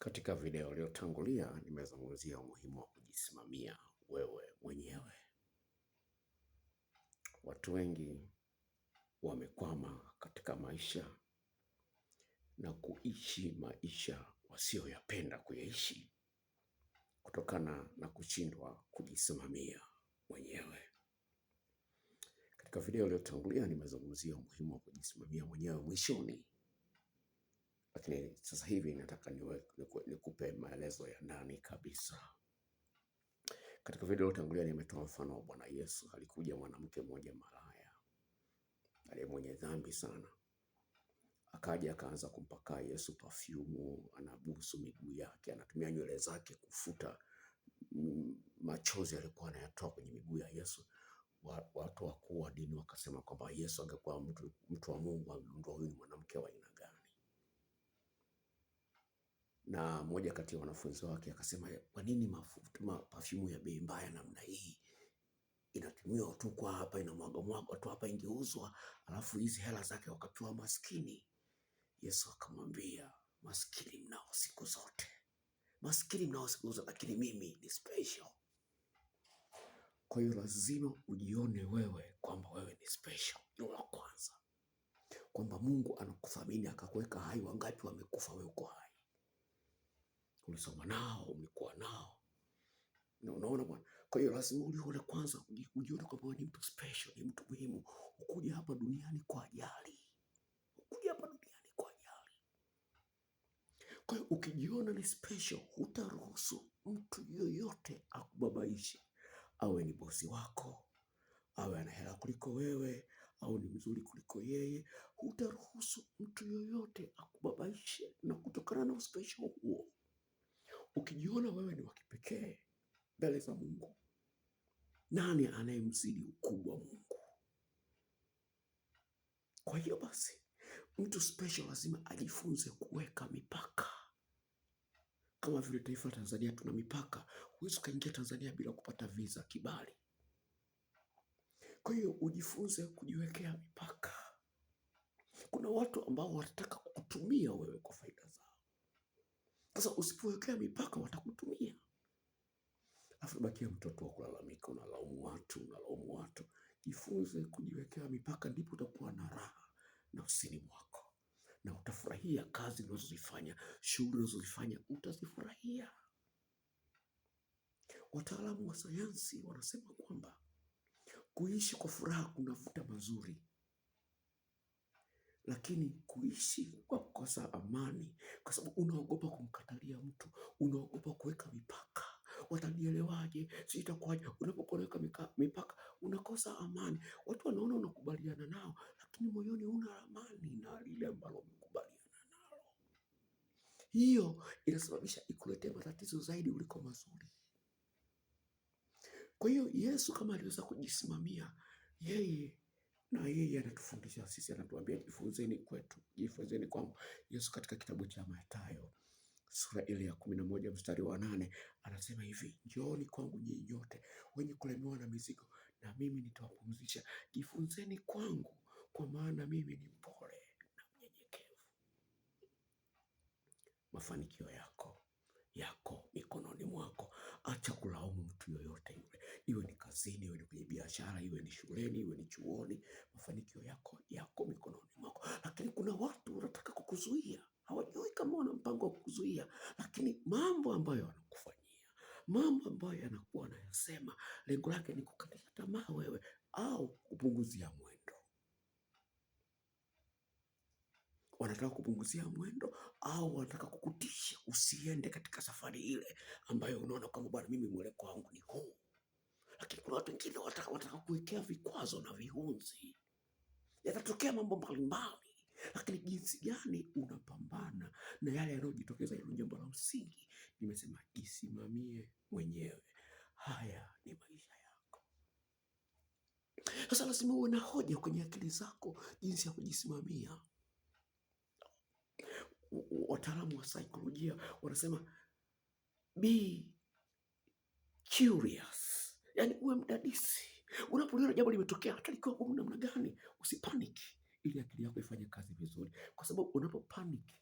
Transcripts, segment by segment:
Katika video iliyotangulia nimezungumzia umuhimu wa kujisimamia wewe mwenyewe. Watu wengi wamekwama katika maisha na kuishi maisha wasioyapenda kuyaishi kutokana na kushindwa kujisimamia mwenyewe. Katika video iliyotangulia nimezungumzia umuhimu wa kujisimamia mwenyewe mwishoni, lakini sasa hivi nataka nikupe maelezo ya ndani kabisa. Katika video iliyotangulia nimetoa mfano wa Bwana Yesu. Alikuja mwanamke mmoja malaya aliye mwenye dhambi sana, akaja akaanza kumpaka Yesu perfume, anabusu miguu yake, anatumia nywele zake kufuta machozi alikuwa anayatoa kwenye miguu ya Yesu. Watu wakuu wa dini wakasema kwamba Yesu angekuwa mtu wa Mungu angegundua huyu ni mwanamke wa aina gani. Na mmoja kati ya wanafunzi wake akasema, kwa nini perfume ya bei mbaya namna hii inatumiwa tu kwa hapa, inamwaga tu hapa, ingeuzwa alafu hizi hela zake wakapewa maskini? Yesu akamwambia, maskini mnao siku zote, lakini mimi ni special. Kwa hiyo lazima ujione wewe kwamba wewe ni special. Hilo la kwanza, kwamba Mungu anakuthamini akakuweka hai. Wangapi wamekufa wewe uko hai? Ulisoma nao, umekuwa nao. Unaona bwana? Kwa hiyo lazima ulione kwanza, ujione kwamba wewe ni mtu special, ni mtu muhimu. Ukuja hapa duniani kwa ajali. Kwa hiyo ukijiona ni special, hutaruhusu mtu yoyote akubabaishe. Awe ni bosi wako, awe ana hela kuliko wewe, au ni mzuri kuliko yeye, hutaruhusu mtu yoyote akubabaishe. Na kutokana na uspecial huo, ukijiona wewe ni wa kipekee mbele za Mungu, nani anayemzidi ukubwa Mungu? Kwa hiyo basi, mtu special lazima ajifunze kuweka mipaka. Kama vile taifa la Tanzania tuna mipaka. Huwezi ukaingia Tanzania bila kupata visa, kibali. Kwa hiyo ujifunze kujiwekea mipaka. Kuna watu ambao watataka kukutumia wewe kwa faida zao. Sasa usipowekea mipaka watakutumia. Alafu bakia mtoto wa kulalamika, unalaumu watu. Jifunze kujiwekea mipaka, ndipo utakuwa na raha nafsini mwako, na utafurahia kazi unazozifanya, shughuli unazozifanya utazifurahia. Wataalamu wa sayansi wanasema kwamba kuishi kwa furaha kunavuta mazuri, lakini kuishi kwa kukosa amani, kwa sababu unaogopa kumkatalia mtu, unaogopa kuweka mipaka. Watanielewaje? Sitakuwaje? Unapoweka mipaka unakosa amani. Watu wanaona unakubaliana nao, lakini moyoni huna amani na lile ambalo umekubaliana nalo. Hiyo inasababisha ikuletee matatizo zaidi kuliko mazuri. Kwa hiyo Yesu kama aliweza kujisimamia yeye, na yeye anatufundisha sisi, anatuambia jifunzeni kwetu, jifunzeni kwangu. Yesu katika kitabu cha Mathayo sura ile ya 11 mstari wa 8 anasema hivi, njooni kwangu nyinyi nyote wenye kulemewa na mizigo, na mimi nitawapumzisha. Jifunzeni kwangu, kwa maana mimi ni mpole na mnyenyekevu. Mafanikio yako mikononi mwako. Acha kulaumu mtu yoyote yule, iwe ni kazini, iwe ni kwenye biashara, iwe ni shuleni, iwe ni chuoni. Mafanikio yako mikononi mwako. Lakini kuna watu wanataka kukuzuia, hawajui kama wana mpango wa kukuzuia, lakini mambo ambayo wanakufanyia, mambo ambayo yanakuwa wanayasema, lengo lake ni kukatisha tamaa wewe au kupunguzia mwendo. Wanataka kupunguzia mwendo au wanataka kukutisha usiende katika safari ile ambayo unaona kwamba bwana, mimi mwelekeo wangu ni huu. Lakini kuna watu wengine wanataka kuwekea vikwazo na vihunzi. Yatatokea mambo mbalimbali, lakini jinsi gani unapambana na yale yanayojitokeza, hilo jambo la msingi. Nimesema jisimamie mwenyewe. Haya ni maisha yako. Sasa lazima uwe na hoja kwenye akili zako jinsi ya kujisimamia. Wataalamu wa saikolojia wanasema be curious, yani uwe mdadisi. Unapoliona jambo limetokea, hata likiwa gumu namna gani, usipaniki, ili akili yako ifanye kazi vizuri, kwa sababu unapopanic,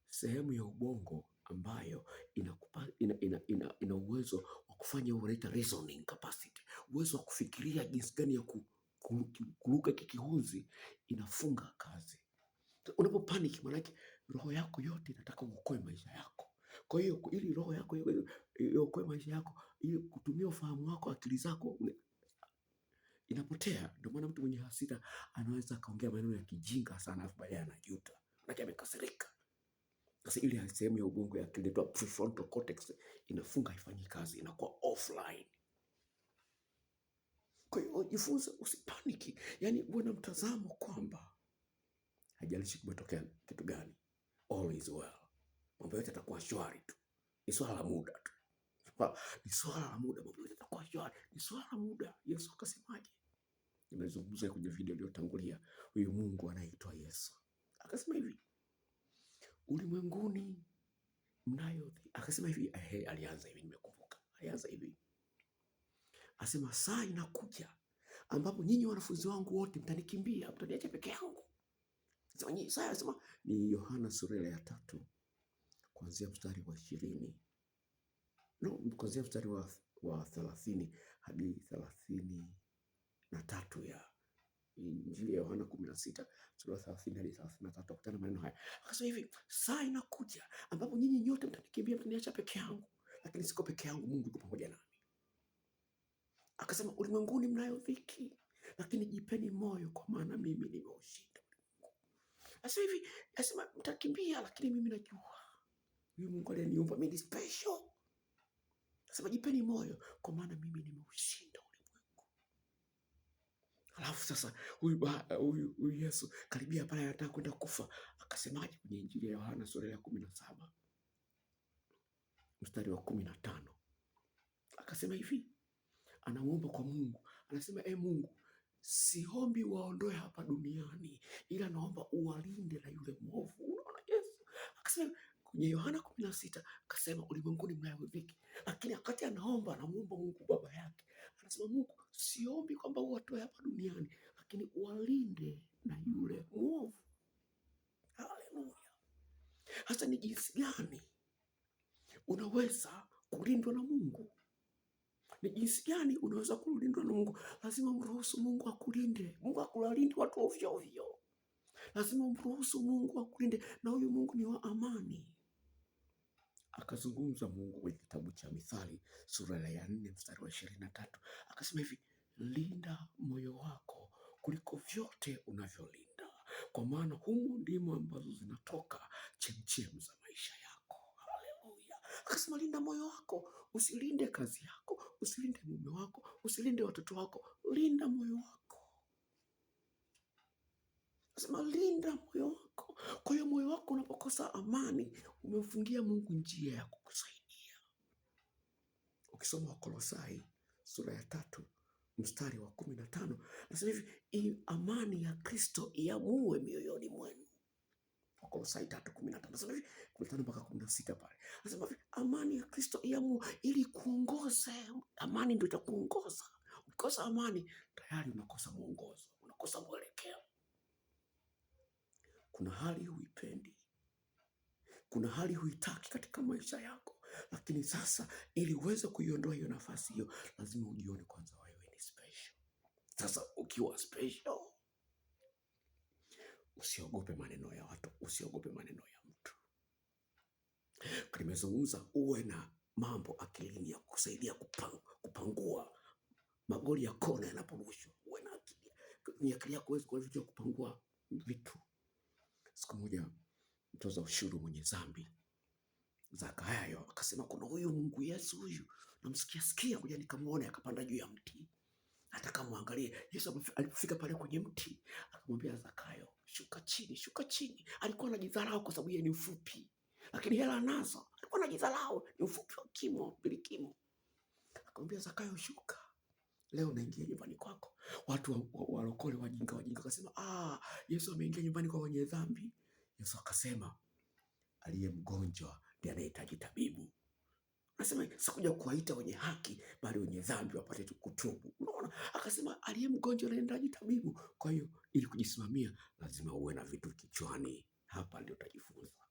sehemu ya ubongo ambayo ina uwezo wa kufanya unaita reasoning capacity, uwezo wa kufikiria jinsi gani ya kuruka kikihunzi, inafunga kazi. Unapo panic, maanake roho yako yote inataka uokoe maisha yako. Kwa hiyo ili roho yako iokoe maisha yako, ili kutumia ufahamu wako, akili zako inapotea. Ndio maana mtu mwenye hasira anaweza kaongea maneno ya kijinga sana, afu baadaye anajuta, maana amekasirika. Sasa ile sehemu ya ubongo ya akili inaitwa prefrontal cortex inafunga, haifanyi kazi, inakuwa offline. Kwa hiyo jifunze usipaniki, yani uwe na mtazamo kwamba haijalishi kumetokea kitu gani, all is well, mambo yote yatakuwa shwari tu, ni swala la muda tu, ni swala la muda, mambo yote yatakuwa shwari, ni swala la muda. Yesu akasemaje? Nimezungumza kwenye video iliyotangulia, huyu Mungu anaitwa Yesu akasema hivi, ulimwenguni mnayo, akasema hivi, alianza hivi, nimekumbuka, alianza hivi, asema saa inakuja ambapo nyinyi wanafunzi wangu wote mtanikimbia, mtaniacha peke yangu. Saa anasema ni Yohana sura ya 3 kuanzia mstari wa 20. Kuanzia mstari wa 30 hadi 33 ya Injili ya Yohana 16 sura ya 30 hadi 33, kutana maneno haya. Akasema hivi, saa inakuja ambapo nyinyi nyote mtanikimbia, mtaniacha peke yangu, lakini siko peke yangu, Mungu yuko pamoja nami. Akasema ulimwenguni mnayo dhiki, lakini jipeni moyo, kwa maana mimi nimeushinda ulimwengu. Sasa hivi asema mtakimbia, lakini mimi najua huyu Mungu aliyeniumba mimi ni special. Asema jipeni moyo, kwa maana mimi nimeushinda ulimwengu. Alafu sasa huyu Yesu karibia pale anataka kwenda kufa, akasemaje kwenye Injili ya Yohana sura ya 17 mstari wa 15? Akasema hivi, anaomba kwa Mungu, anasema Mungu, siombi waondoe hapa duniani, ila naomba uwalinde na yule mwovu. Unaona Yesu akasema kwenye Yohana 16, akasema ulimwenguni mnayo dhiki, lakini wakati anaomba anamuomba Mungu baba yake, anasema Mungu, siombi kwamba uwatoe hapa duniani, lakini uwalinde na yule mwovu. Haleluya! Hasa ni jinsi gani unaweza kulindwa na Mungu? Ni jinsi gani unaweza kulindwa na Mungu? Lazima mruhusu Mungu akulinde. Mungu akulinde watu ovyo ovyo. Lazima mruhusu Mungu akulinde, na huyu Mungu ni wa amani. Akazungumza Mungu kwenye kitabu cha Mithali sura ya 4 mstari wa 23, akasema hivi, linda moyo wako kuliko vyote unavyolinda, kwa maana humo ndimo ambazo zinatoka chemchem za maisha yako. Haleluya! Akasema linda moyo wako, usilinde kazi yako, usilinde mume wako, usilinde watoto wako, linda moyo wako. Akasema linda moyo wako. Kwa hiyo moyo wako unapokosa amani, umemfungia Mungu njia ya kukusaidia. Ukisoma Wakolosai sura ya 3 mstari wa 15, anasema hivi, amani ya Kristo iamue mioyoni mwenu. Wakolosai 3:15, anasema hivi 15 mpaka 16 pale. Anasema hivi, amani ya Kristo iamue ili kuongoze. Amani ndio itakuongoza. Ukikosa amani, tayari unakosa mwongozo, unakosa mwelekeo. Kuna hali huipendi, kuna hali huitaki katika maisha yako, lakini sasa ili uweze kuiondoa hiyo nafasi hiyo, lazima ujione kwanza wewe ni special. Sasa ukiwa special, usiogope maneno ya watu, usiogope maneno ya mtu. Nimezungumza uwe na mambo akilini ya kusaidia kupangua magoli ya kona yanaporushwa. Uwe na akili, ni akili yako uweze kuweza kupangua vitu. Siku moja mtoza ushuru mwenye dhambi Zakayo akasema, kuna huyu Mungu Yesu huyu, namsikia kuja nikamuone. Akapanda juu ya mti nataka muangalie. Yesu alipofika pale kwenye mti akamwambia Zakayo, shuka chini, shuka chini. Alikuwa anajidharau kwa sababu yeye ni mfupi, lakini hela nazo. Alikuwa anajidharau, ni mfupi wa kimo, bilikimo. Akamwambia Zakayo, shuka, leo naingia nyumbani kwako. Watu walokole wajinga akasema, Yesu ameingia nyumbani kwa wenye dhambi. Yesu akasema, aliye mgonjwa ndiye anahitaji tabibu. Anasema sikuja kuwaita wenye haki, bali wenye dhambi wapate kutubu. Unaona? Akasema aliye mgonjwa anahitaji tabibu. Kwa hiyo ili kujisimamia lazima uwe na vitu kichwani. Hapa ndio utajifunza.